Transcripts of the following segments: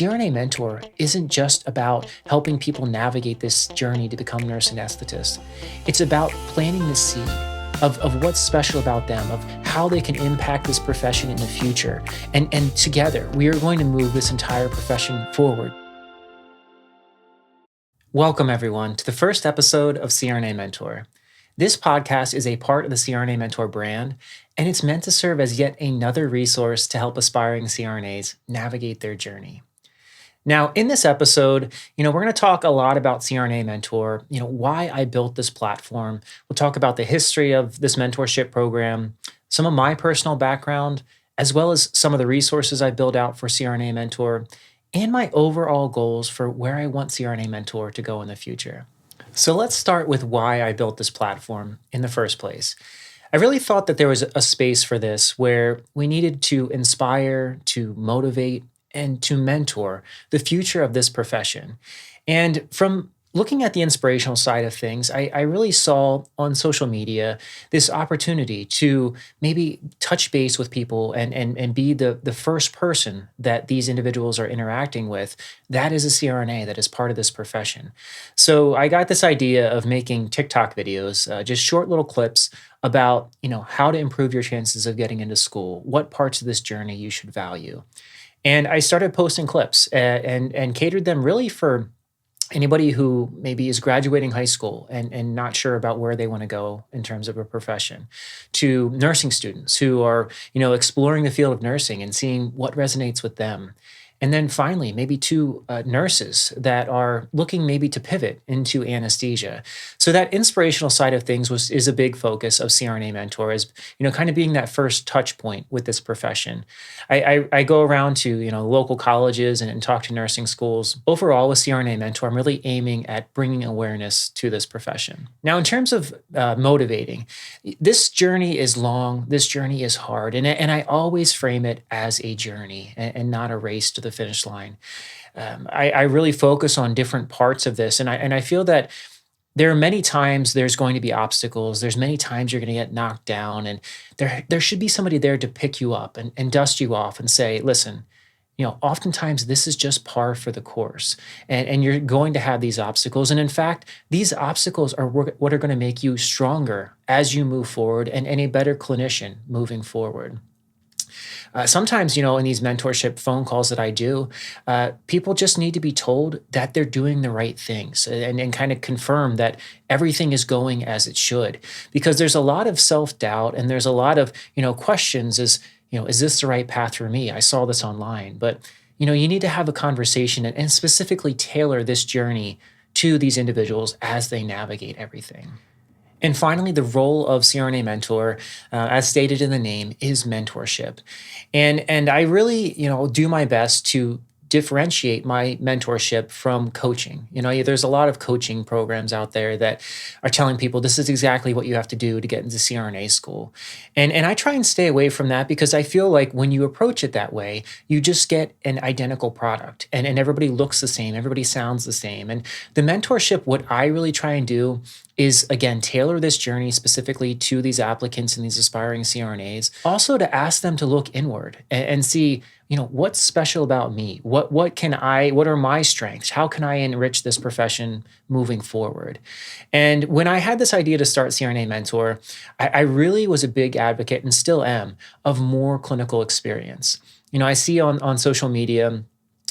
CRNA Mentor isn't just about helping people navigate this journey to become nurse anesthetists. It's about planting the seed of what's special about them, of how they can impact this profession in the future. And together, we are going to move this entire profession forward. Welcome, everyone, to the first episode of CRNA Mentor. This podcast is a part of the CRNA Mentor brand, and it's meant to serve as yet another resource to help aspiring CRNAs navigate their journey. Now, in this episode, we're going to talk a lot about CRNA Mentor, why I built this platform. We'll talk about the history of this mentorship program, some of my personal background, as well as some of the resources I built out for CRNA Mentor, and my overall goals for where I want CRNA Mentor to go in the future. So let's start with why I built this platform in the first place. I really thought that there was a space for this where we needed to inspire, to motivate, and to mentor the future of this profession. And from looking at the inspirational side of things, I really saw on social media this opportunity to maybe touch base with people and be the first person that these individuals are interacting with that is a CRNA, that is part of this profession. So I got this idea of making TikTok videos, just short little clips about how to improve your chances of getting into school, what parts of this journey you should value. And I started posting clips and catered them really for anybody who maybe is graduating high school and not sure about where they want to go in terms of a profession, to nursing students who are, exploring the field of nursing and seeing what resonates with them. And then finally, maybe to nurses that are looking maybe to pivot into anesthesia. So that inspirational side of things is a big focus of CRNA Mentor, is kind of being that first touch point with this profession. I go around to local colleges and talk to nursing schools. Overall, with CRNA Mentor, I'm really aiming at bringing awareness to this profession. Now, in terms of motivating, this journey is long. This journey is hard, and I always frame it as a journey and not a race to the finish line. I really focus on different parts of this, and I feel that there are many times there's going to be obstacles. There's many times you're going to get knocked down, and there should be somebody there to pick you up and dust you off and say, listen, oftentimes this is just par for the course, and you're going to have these obstacles. And in fact, these obstacles are what are going to make you stronger as you move forward and a better clinician moving forward. Sometimes, in these mentorship phone calls that I do, people just need to be told that they're doing the right things and kind of confirm that everything is going as it should. Because there's a lot of self-doubt and there's a lot of, questions is this the right path for me? I saw this online. But, you need to have a conversation and specifically tailor this journey to these individuals as they navigate everything. And finally, the role of CRNA Mentor, as stated in the name, is mentorship. And I really, do my best to differentiate my mentorship from coaching. There's a lot of coaching programs out there that are telling people this is exactly what you have to do to get into CRNA school. And I try and stay away from that because I feel like when you approach it that way, you just get an identical product and everybody looks the same, everybody sounds the same. And the mentorship, what I really try and do is, again, tailor this journey specifically to these applicants and these aspiring CRNAs. Also to ask them to look inward and see, what's special about me? What are my strengths? How can I enrich this profession moving forward? And when I had this idea to start CRNA Mentor, I really was a big advocate and still am of more clinical experience. I see on social media,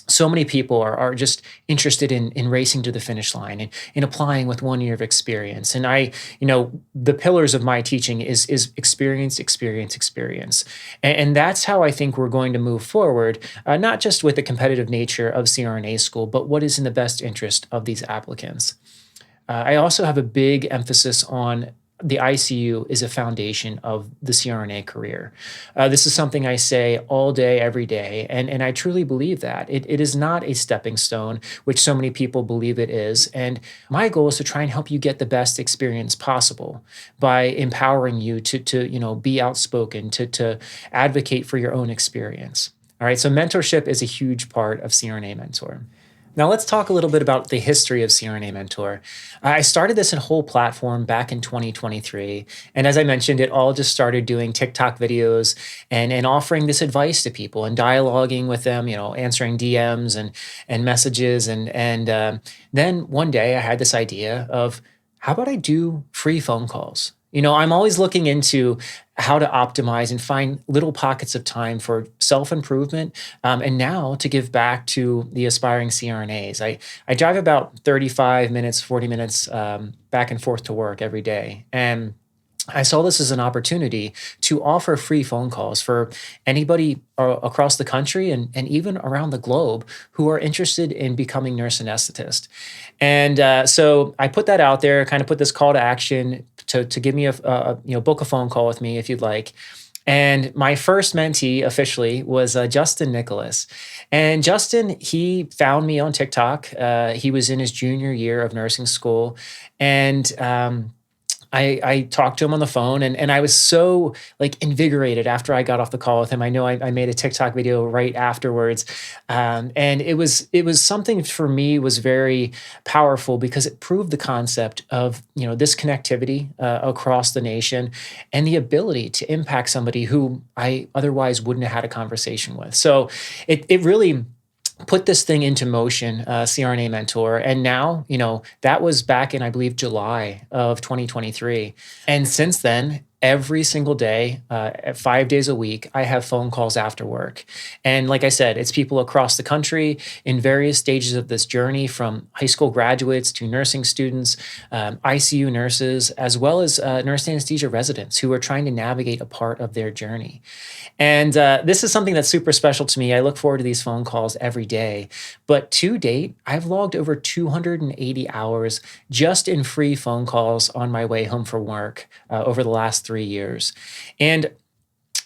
so many people are just interested in racing to the finish line and in applying with 1 year of experience. And the pillars of my teaching is experience. And that's how I think we're going to move forward, not just with the competitive nature of CRNA school, but what is in the best interest of these applicants. I also have a big emphasis on the ICU is a foundation of the CRNA career. This is something I say all day, every day, and I truly believe that. It is not a stepping stone, which so many people believe it is. And my goal is to try and help you get the best experience possible by empowering you to be outspoken, to advocate for your own experience. All right, so mentorship is a huge part of CRNA Mentor. Now, let's talk a little bit about the history of CRNA Mentor. I started this whole platform back in 2023. And as I mentioned, it all just started doing TikTok videos and offering this advice to people and dialoguing with them, answering DMs and messages. And then one day I had this idea of how about I do free phone calls? I'm always looking into how to optimize and find little pockets of time for self improvement, and now to give back to the aspiring CRNAs. I drive about 35 minutes, 40 minutes back and forth to work every day. And I saw this as an opportunity to offer free phone calls for anybody across the country and even around the globe who are interested in becoming nurse anesthetist. And so I put that out there, kind of put this call to action to give me book a phone call with me if you'd like. And my first mentee officially was Justin Nicholas. And Justin, he found me on TikTok. He was in his junior year of nursing school. And I talked to him on the phone and I was so like invigorated after I got off the call with him. I know I made a TikTok video right afterwards. And it was something for me was very powerful because it proved the concept of, this connectivity across the nation and the ability to impact somebody who I otherwise wouldn't have had a conversation with. So it really put this thing into motion, CRNA Mentor. And now, that was back in, I believe, July of 2023. And since then, every single day, 5 days a week, I have phone calls after work. And like I said, it's people across the country in various stages of this journey, from high school graduates to nursing students, ICU nurses, as well as nurse anesthesia residents who are trying to navigate a part of their journey. And this is something that's super special to me. I look forward to these phone calls every day. But to date, I've logged over 280 hours just in free phone calls on my way home from work over the last 3 years. And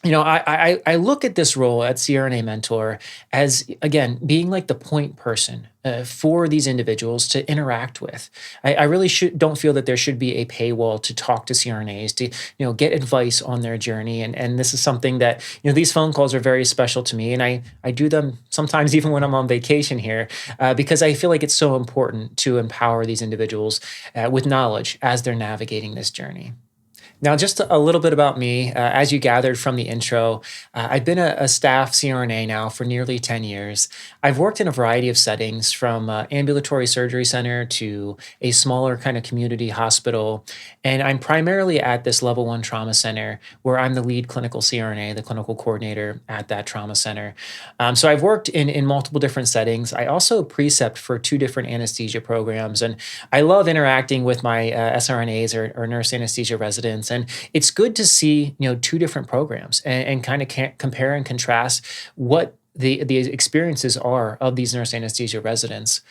I look at this role at CRNA Mentor as, again, being like the point person for these individuals to interact with. I really don't feel that there should be a paywall to talk to CRNAs, to get advice on their journey. And this is something that, these phone calls are very special to me. And I do them sometimes even when I'm on vacation here, because I feel like it's so important to empower these individuals with knowledge as they're navigating this journey. Now, just a little bit about me. As you gathered from the intro, I've been a staff CRNA now for nearly 10 years. I've worked in a variety of settings, from ambulatory surgery center to a smaller kind of community hospital. And I'm primarily at this level 1 trauma center where I'm the lead clinical CRNA, the clinical coordinator at that trauma center. So I've worked in multiple different settings. I also precept for 2 different anesthesia programs. And I love interacting with my SRNAs or nurse anesthesia residents. And it's good to see, 2 different programs and kind of compare and contrast what the experiences are of these nurse anesthesia residents.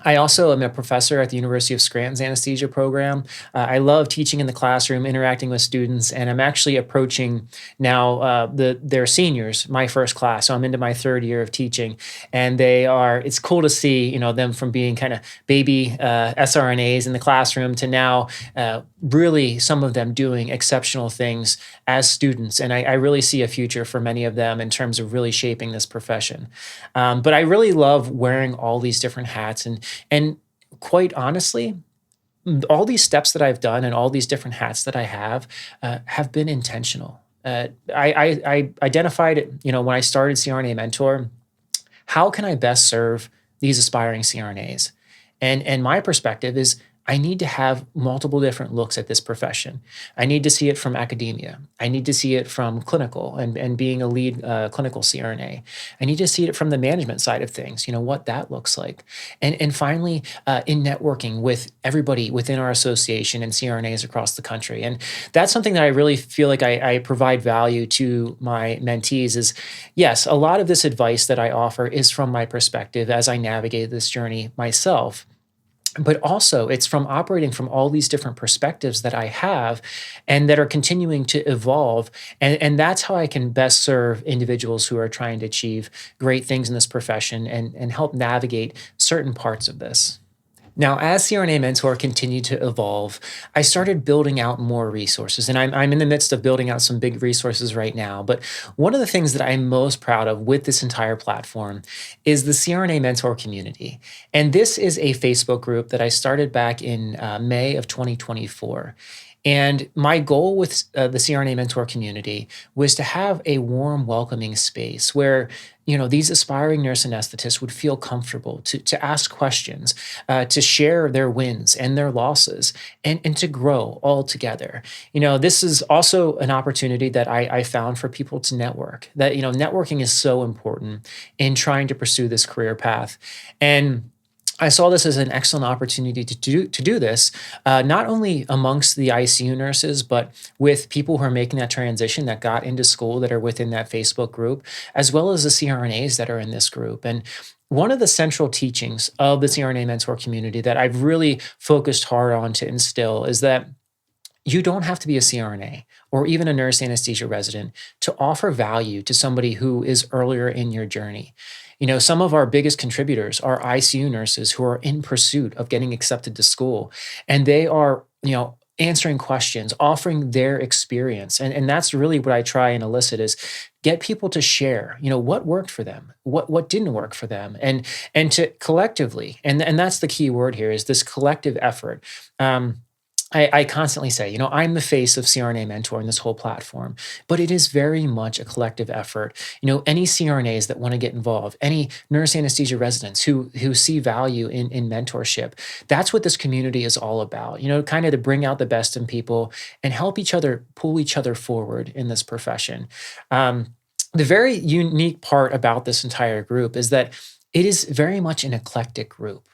I also am a professor at the University of Scranton's anesthesia program. I love teaching in the classroom, interacting with students, and I'm actually approaching now their seniors, my first class. So I'm into my 3rd year of teaching, and it's cool to see, them from being kind of baby SRNAs in the classroom to now really some of them doing exceptional things as students. And I really see a future for many of them in terms of really shaping this profession. But I really love wearing all these different hats. And quite honestly, all these steps that I've done and all these different hats that I have been intentional. I identified it, when I started CRNA Mentor, how can I best serve these aspiring CRNAs? And my perspective is I need to have multiple different looks at this profession. I need to see it from academia. I need to see it from clinical and being a lead clinical CRNA. I need to see it from the management side of things, what that looks like. And finally, in networking with everybody within our association and CRNAs across the country. And that's something that I really feel like I provide value to my mentees is, yes, a lot of this advice that I offer is from my perspective as I navigate this journey myself. But also it's from operating from all these different perspectives that I have and that are continuing to evolve. And that's how I can best serve individuals who are trying to achieve great things in this profession and help navigate certain parts of this. Now, as CRNA Mentor continued to evolve, I started building out more resources, and I'm in the midst of building out some big resources right now. But one of the things that I'm most proud of with this entire platform is the CRNA Mentor community. And this is a Facebook group that I started back in May of 2024. And my goal with the CRNA Mentor community was to have a warm, welcoming space where these aspiring nurse anesthetists would feel comfortable to ask questions, to share their wins and their losses, and to grow all together. This is also an opportunity that I found for people to network. That networking is so important in trying to pursue this career path, and I saw this as an excellent opportunity to do this, not only amongst the ICU nurses, but with people who are making that transition that got into school that are within that Facebook group, as well as the CRNAs that are in this group. And one of the central teachings of the CRNA Mentor community that I've really focused hard on to instill is that you don't have to be a CRNA or even a nurse anesthesia resident to offer value to somebody who is earlier in your journey. Some of our biggest contributors are ICU nurses who are in pursuit of getting accepted to school, and they are, answering questions, offering their experience. And that's really what I try and elicit is get people to share, what worked for them, what didn't work for them, and to collectively, and that's the key word here is this collective effort. I constantly say, I'm the face of CRNA Mentor in this whole platform, but it is very much a collective effort. Any CRNAs that want to get involved, any nurse anesthesia residents who see value in mentorship, that's what this community is all about. Kind of to bring out the best in people and help each other pull each other forward in this profession. The very unique part about this entire group is that it is very much an eclectic group.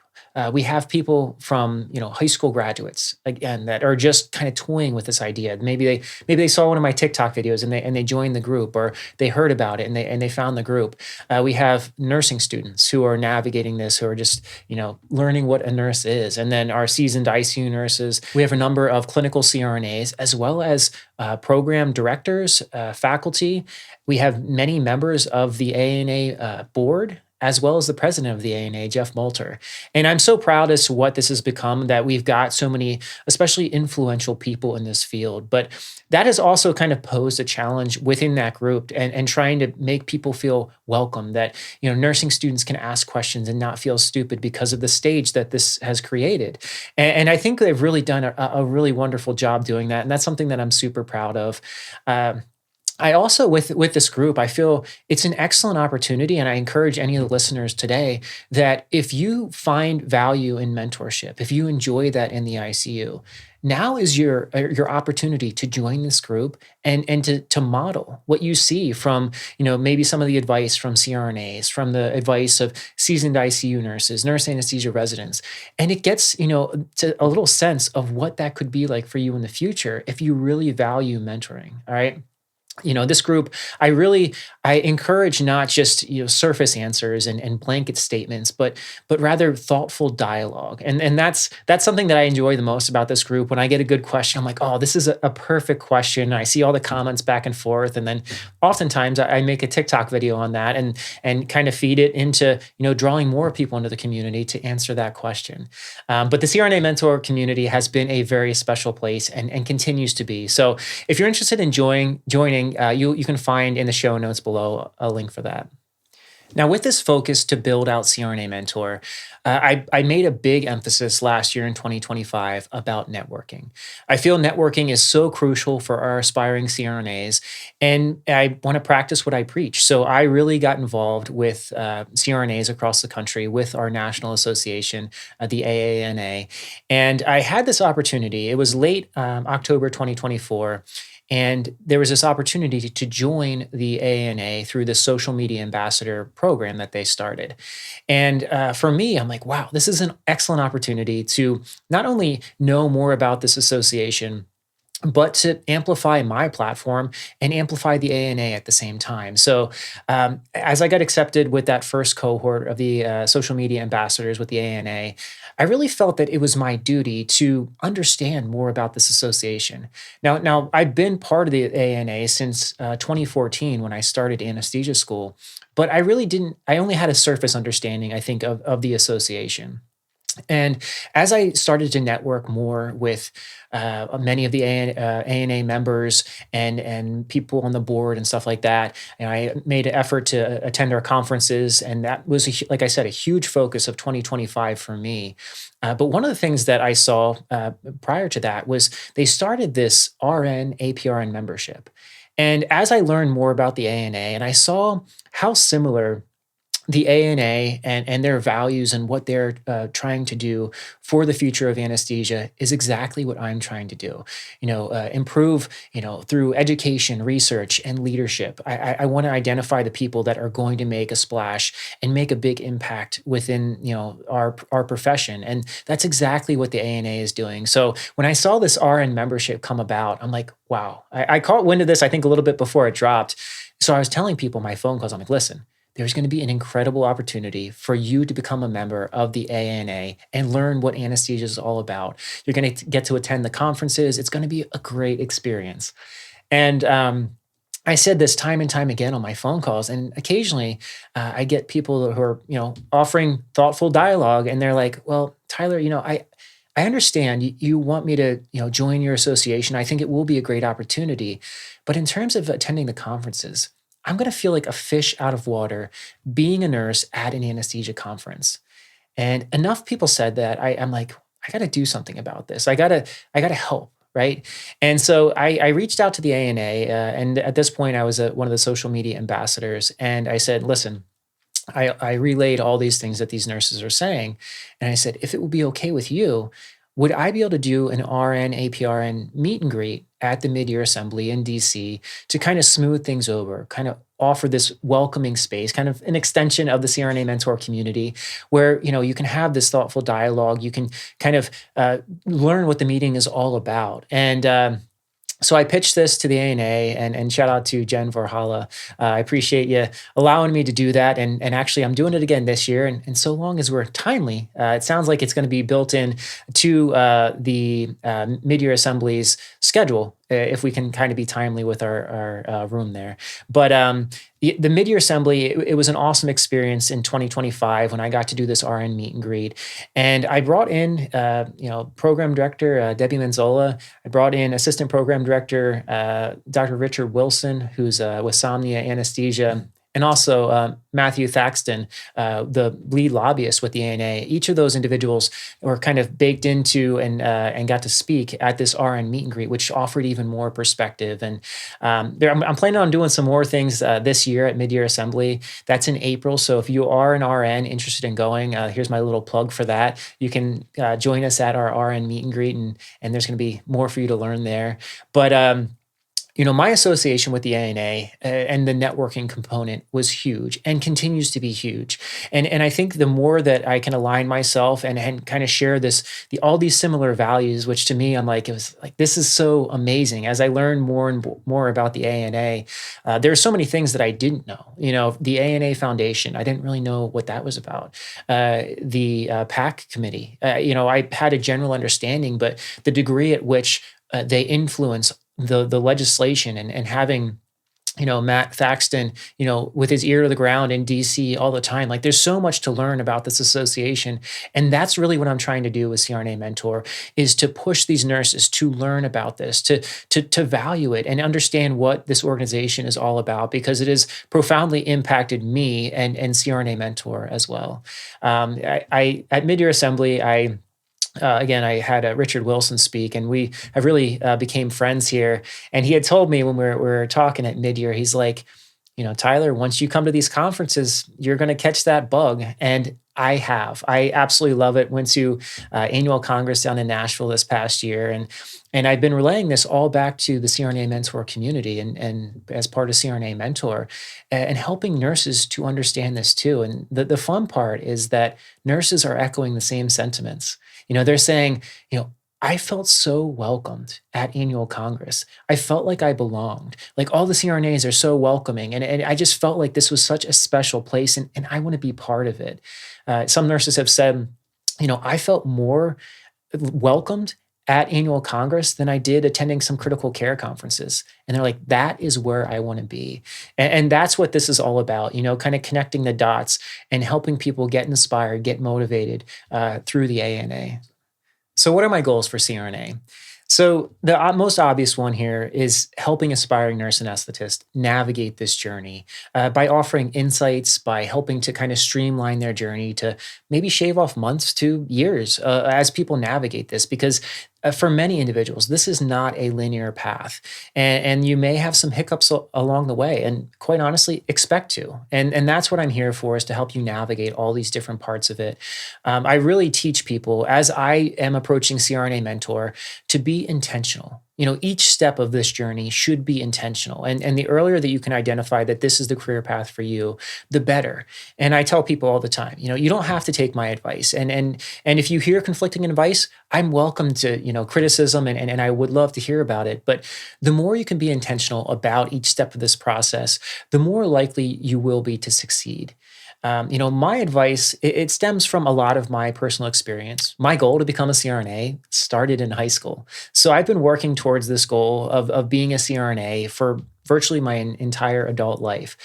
We have people from high school graduates again that are just kind of toying with this idea. Maybe they saw one of my TikTok videos and they joined the group, or they heard about it and they found the group. We have nursing students who are navigating this, who are just learning what a nurse is, and then our seasoned ICU nurses. We have a number of clinical CRNAs as well as program directors, faculty. We have many members of the ANA board, as well as the president of the ANA, Jeff Moulter. And I'm so proud as to what this has become, that we've got so many, especially influential people in this field. But that has also kind of posed a challenge within that group and trying to make people feel welcome, that, nursing students can ask questions and not feel stupid because of the stage that this has created. And I think they've really done a really wonderful job doing that. And that's something that I'm super proud of. I also, with this group, I feel it's an excellent opportunity, and I encourage any of the listeners today that if you find value in mentorship, if you enjoy that in the ICU, now is your opportunity to join this group and to model what you see from maybe some of the advice from CRNAs, from the advice of seasoned ICU nurses, nurse anesthesia residents, and it gets to a little sense of what that could be like for you in the future if you really value mentoring. All right. This group, I encourage not just, surface answers and blanket statements, but rather thoughtful dialogue. And that's something that I enjoy the most about this group. When I get a good question, I'm like, oh, this is a perfect question. I see all the comments back and forth. And then oftentimes I make a TikTok video on that and kind of feed it into, drawing more people into the community to answer that question. But the CRNA Mentor community has been a very special place and continues to be. So if you're interested in joining, you can find in the show notes below a link for that. Now, with this focus to build out CRNA Mentor, I made a big emphasis last year in 2025 about networking. I feel networking is so crucial for our aspiring CRNAs, and I want to practice what I preach. So I really got involved with CRNAs across the country, with our national association, the AANA, and I had this opportunity. It was late October 2024. And there was this opportunity to join the ANA through the social media ambassador program that they started. And for me, I'm like, wow, this is an excellent opportunity to not only know more about this association, but to amplify my platform and amplify the ANA at the same time. So as I got accepted with that first cohort of the social media ambassadors with the ANA, I really felt that it was my duty to understand more about this association. Now I've been part of the ANA since 2014 when I started anesthesia school, but I only had a surface understanding, I think, of the association. And as I started to network more with many of the ANA members and people on the board and stuff like that, and I made an effort to attend our conferences, and that was, like I said, a huge focus of 2025 for me. But one of the things that I saw prior to that was they started this RN APRN membership, and as I learned more about the ANA, and I saw how similar the ANA and their values and what they're trying to do for the future of anesthesia is exactly what I'm trying to do. Improve, through education, research, and leadership. I want to identify the people that are going to make a splash and make a big impact within, our profession. And that's exactly what the ANA is doing. So when I saw this RN membership come about, I'm like, wow. I caught wind of this, I think, a little bit before it dropped. So I was telling people my phone calls, I'm like, listen, there's going to be an incredible opportunity for you to become a member of the ANA and learn what anesthesia is all about. You're going to get to attend the conferences. It's going to be a great experience. And I said this time and time again on my phone calls, and occasionally I get people who are, offering thoughtful dialogue, and they're like, "Well, Tyler, I understand you want me to, join your association. I think it will be a great opportunity, but in terms of attending the conferences, I'm going to feel like a fish out of water being a nurse at an anesthesia conference." And enough people said that I'm like, I got to do something about this. I got to help. Right. And so I reached out to the ANA, and at this point I was one of the social media ambassadors. And I said, listen, I relayed all these things that these nurses are saying. And I said, if it would be okay with you, would I be able to do an RN, APRN meet and greet at the mid-year assembly in DC to kind of smooth things over, kind of offer this welcoming space, kind of an extension of the CRNA mentor community where, you can have this thoughtful dialogue. You can kind of learn what the meeting is all about. And so I pitched this to the ANA, and shout out to Jen Varhala. I appreciate you allowing me to do that. And actually, I'm doing it again this year. And so long as we're timely, it sounds like it's going to be built in to the mid-year assembly's schedule, if we can kind of be timely with our room there. But the mid-year assembly, it was an awesome experience in 2025 when I got to do this RN meet and greet. And I brought in, program director Debbie Manzola. I brought in assistant program director Dr. Richard Wilson, who's with Somnia Anesthesia, and also Matthew Thaxton, the lead lobbyist with the ANA. Each of those individuals were kind of baked into and got to speak at this RN meet and greet, which offered even more perspective. And I'm planning on doing some more things this year at mid-year assembly. That's in April. So if you are an RN interested in going, here's my little plug for that. You can join us at our RN meet and greet, and there's going to be more for you to learn there. But my association with the ANA and the networking component was huge and continues to be huge. And I think the more that I can align myself and kind of share all these similar values, which to me, I'm like, it was like, this is so amazing. As I learn more and more about the ANA, there are so many things that I didn't know. The ANA Foundation, I didn't really know what that was about. The PAC committee, I had a general understanding, but the degree at which they influence the legislation and having, Matt Thaxton, with his ear to the ground in DC all the time. Like, there's so much to learn about this association. And that's really what I'm trying to do with CRNA Mentor, is to push these nurses to learn about this, to value it and understand what this organization is all about, because it has profoundly impacted me and CRNA Mentor as well. I at mid-year assembly, again, I had Richard Wilson speak, and we have really became friends here. And he had told me when we were talking at mid-year, he's like, Tyler, once you come to these conferences, you're going to catch that bug. And I have. I absolutely love it. Went to annual Congress down in Nashville this past year. And I've been relaying this all back to the CRNA Mentor community and as part of CRNA Mentor, and helping nurses to understand this too. And the fun part is that nurses are echoing the same sentiments. They're saying, I felt so welcomed at annual Congress. I felt like I belonged. Like, all the CRNAs are so welcoming. And I just felt like this was such a special place, and I want to be part of it. Some nurses have said, I felt more welcomed at annual Congress than I did attending some critical care conferences. And they're like, that is where I want to be. And that's what this is all about, kind of connecting the dots and helping people get inspired, get motivated through the ANA. So, what are my goals for CRNA? So, the most obvious one here is helping aspiring nurse anesthetists navigate this journey by offering insights, by helping to kind of streamline their journey to maybe shave off months to years as people navigate this. Because for many individuals, this is not a linear path. And you may have some hiccups along the way. And quite honestly, expect to. And that's what I'm here for, is to help you navigate all these different parts of it. I really teach people, as I am approaching CRNA Mentor, to be intentional. Each step of this journey should be intentional. And the earlier that you can identify that this is the career path for you, the better. And I tell people all the time, you don't have to take my advice. And if you hear conflicting advice, I'm welcome to, criticism and I would love to hear about it. But the more you can be intentional about each step of this process, the more likely you will be to succeed. My advice, it stems from a lot of my personal experience. My goal to become a CRNA started in high school. So I've been working towards this goal of being a CRNA for virtually my entire adult life.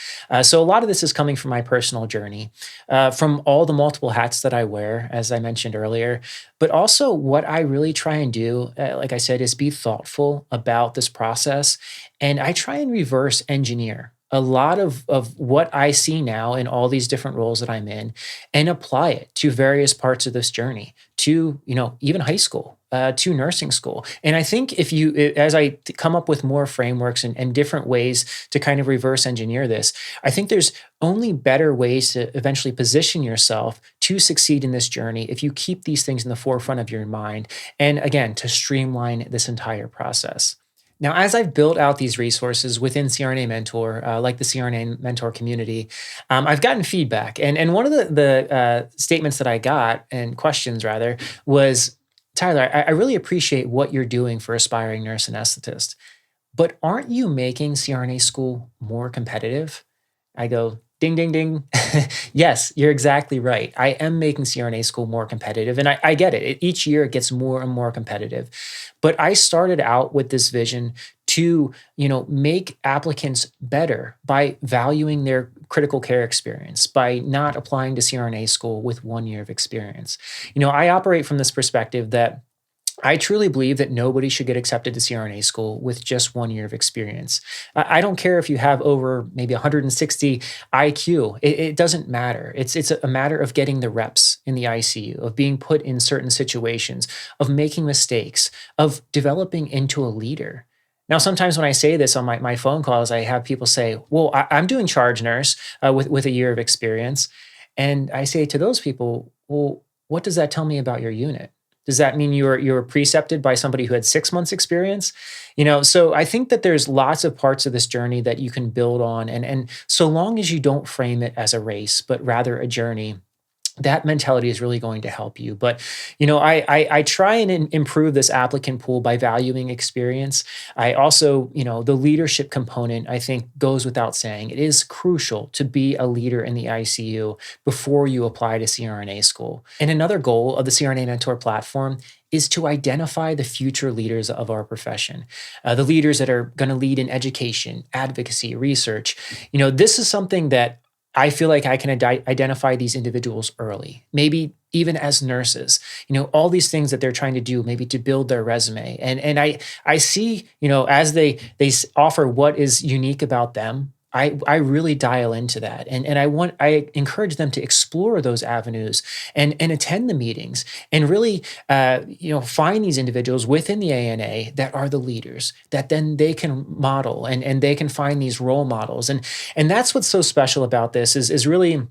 So a lot of this is coming from my personal journey, from all the multiple hats that I wear, as I mentioned earlier, but also what I really try and do, like I said, is be thoughtful about this process. And I try and reverse engineer a lot of what I see now in all these different roles that I'm in and apply it to various parts of this journey, to, even high school, to nursing school. And I think as I come up with more frameworks and different ways to kind of reverse engineer this, I think there's only better ways to eventually position yourself to succeed in this journey if you keep these things in the forefront of your mind. And again, to streamline this entire process. Now, as I've built out these resources within CRNA Mentor, like the CRNA Mentor community, I've gotten feedback. And one of the statements that I got, and questions rather, was, Tyler, I really appreciate what you're doing for aspiring nurse anesthetists, but aren't you making CRNA school more competitive? I go, ding, ding, ding. Yes, you're exactly right. I am making CRNA school more competitive. And I get it. Each year it gets more and more competitive. But I started out with this vision to, make applicants better by valuing their critical care experience, by not applying to CRNA school with 1 year of experience. I operate from this perspective that I truly believe that nobody should get accepted to CRNA school with just 1 year of experience. I don't care if you have over maybe 160 IQ. It doesn't matter. It's a matter of getting the reps in the ICU, of being put in certain situations, of making mistakes, of developing into a leader. Now, sometimes when I say this on my phone calls, I have people say, well, I'm doing charge nurse with a year of experience. And I say to those people, well, what does that tell me about your unit? Does that mean you were precepted by somebody who had 6 months experience? So I think that there's lots of parts of this journey that you can build on. And so long as you don't frame it as a race, but rather a journey, that mentality is really going to help you. But, I try and improve this applicant pool by valuing experience. I also, the leadership component, I think, goes without saying. It is crucial to be a leader in the ICU before you apply to CRNA school. And another goal of the CRNA Mentor platform is to identify the future leaders of our profession, the leaders that are going to lead in education, advocacy, research. This is something that I feel like I can identify these individuals early, maybe even as nurses, all these things that they're trying to do, maybe to build their resume. And I see, as they offer what is unique about them, I really dial into that. And I encourage them to explore those avenues and attend the meetings and really, find these individuals within the ANA that are the leaders that then they can model and they can find these role models. And that's what's so special about this is really,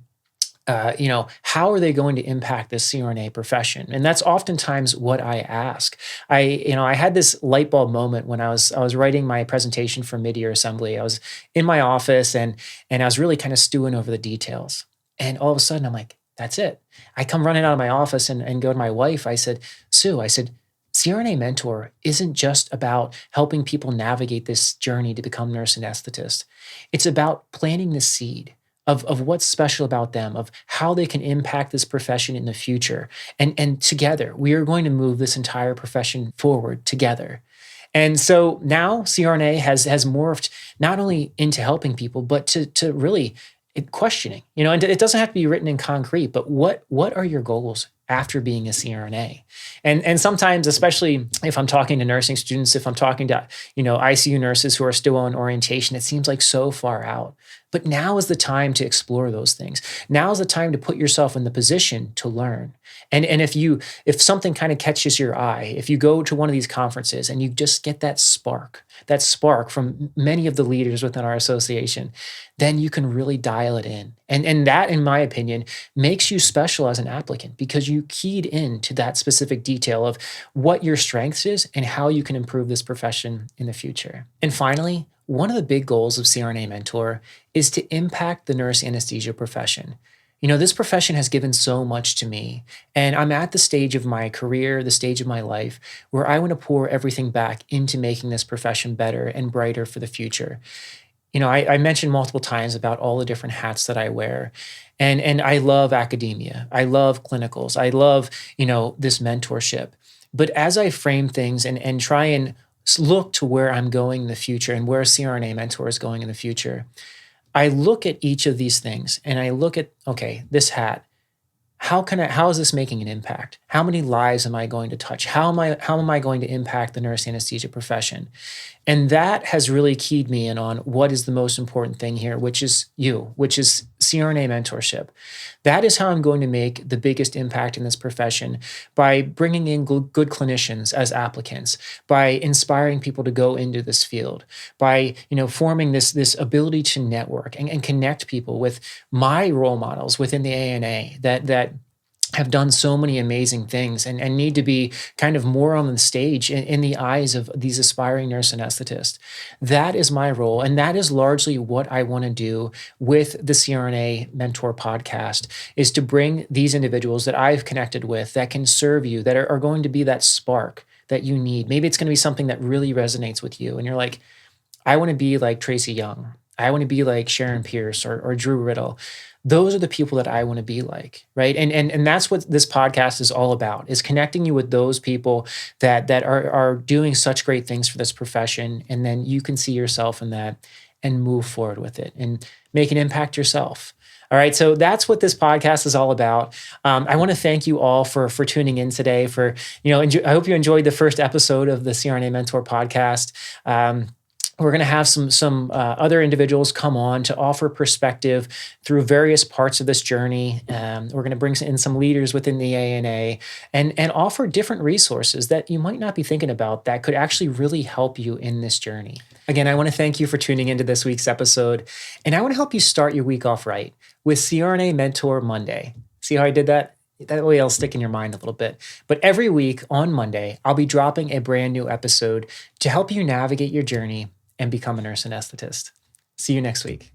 how are they going to impact this CRNA profession? And that's oftentimes what I ask. I had this light bulb moment when I was writing my presentation for mid-year assembly. I was in my office and I was really kind of stewing over the details. And all of a sudden I'm like, that's it. I come running out of my office and go to my wife. I said, Sue, CRNA Mentor isn't just about helping people navigate this journey to become nurse anesthetist. It's about planting the seed of what's special about them, of how they can impact this profession in the future. And together, we are going to move this entire profession forward together. And so now CRNA has morphed not only into helping people, but to really questioning, and it doesn't have to be written in concrete, but what are your goals after being a CRNA? And sometimes, especially if I'm talking to nursing students, if I'm talking to, ICU nurses who are still on orientation, it seems like so far out. But now is the time to explore those things. Now is the time to put yourself in the position to learn. And if something kind of catches your eye, if you go to one of these conferences and you just get that spark from many of the leaders within our association, then you can really dial it in. And that, in my opinion, makes you special as an applicant because you keyed into that specific detail of what your strengths is and how you can improve this profession in the future. And finally, one of the big goals of CRNA Mentor is to impact the nurse anesthesia profession. This profession has given so much to me, and I'm at the stage of my career, the stage of my life, where I want to pour everything back into making this profession better and brighter for the future. I mentioned multiple times about all the different hats that I wear, and I love academia. I love clinicals. I love, this mentorship. But as I frame things and try and look to where I'm going in the future and where CRNA Mentor is going in the future, I look at each of these things and I look at, okay, this hat, how is this making an impact? How many lives am I going to touch? How am I going to impact the nurse anesthesia profession? And that has really keyed me in on what is the most important thing here, which is CRNA mentorship. That is how I'm going to make the biggest impact in this profession, by bringing in good clinicians as applicants, by inspiring people to go into this field, by forming this ability to network and connect people with my role models within the ANA that have done so many amazing things and need to be kind of more on the stage in the eyes of these aspiring nurse anesthetists. That is my role. And that is largely what I want to do with the CRNA Mentor Podcast, is to bring these individuals that I've connected with that can serve you, that are going to be that spark that you need. Maybe it's going to be something that really resonates with you. And you're like, I want to be like Tracy Young. I want to be like Sharon Pierce or Drew Riddle. Those are the people that I want to be like, right? And that's what this podcast is all about, is connecting you with those people that are doing such great things for this profession. And then you can see yourself in that and move forward with it and make an impact yourself. All right, so that's what this podcast is all about. I want to thank you all for tuning in today. I hope you enjoyed the first episode of the CRNA Mentor Podcast. We're going to have some other individuals come on to offer perspective through various parts of this journey. We're going to bring in some leaders within the ANA and offer different resources that you might not be thinking about that could actually really help you in this journey. Again, I want to thank you for tuning into this week's episode, and I want to help you start your week off right with CRNA Mentor Monday. See how I did that? That way it'll stick in your mind a little bit. But every week on Monday, I'll be dropping a brand new episode to help you navigate your journey and become a nurse anesthetist. See you next week.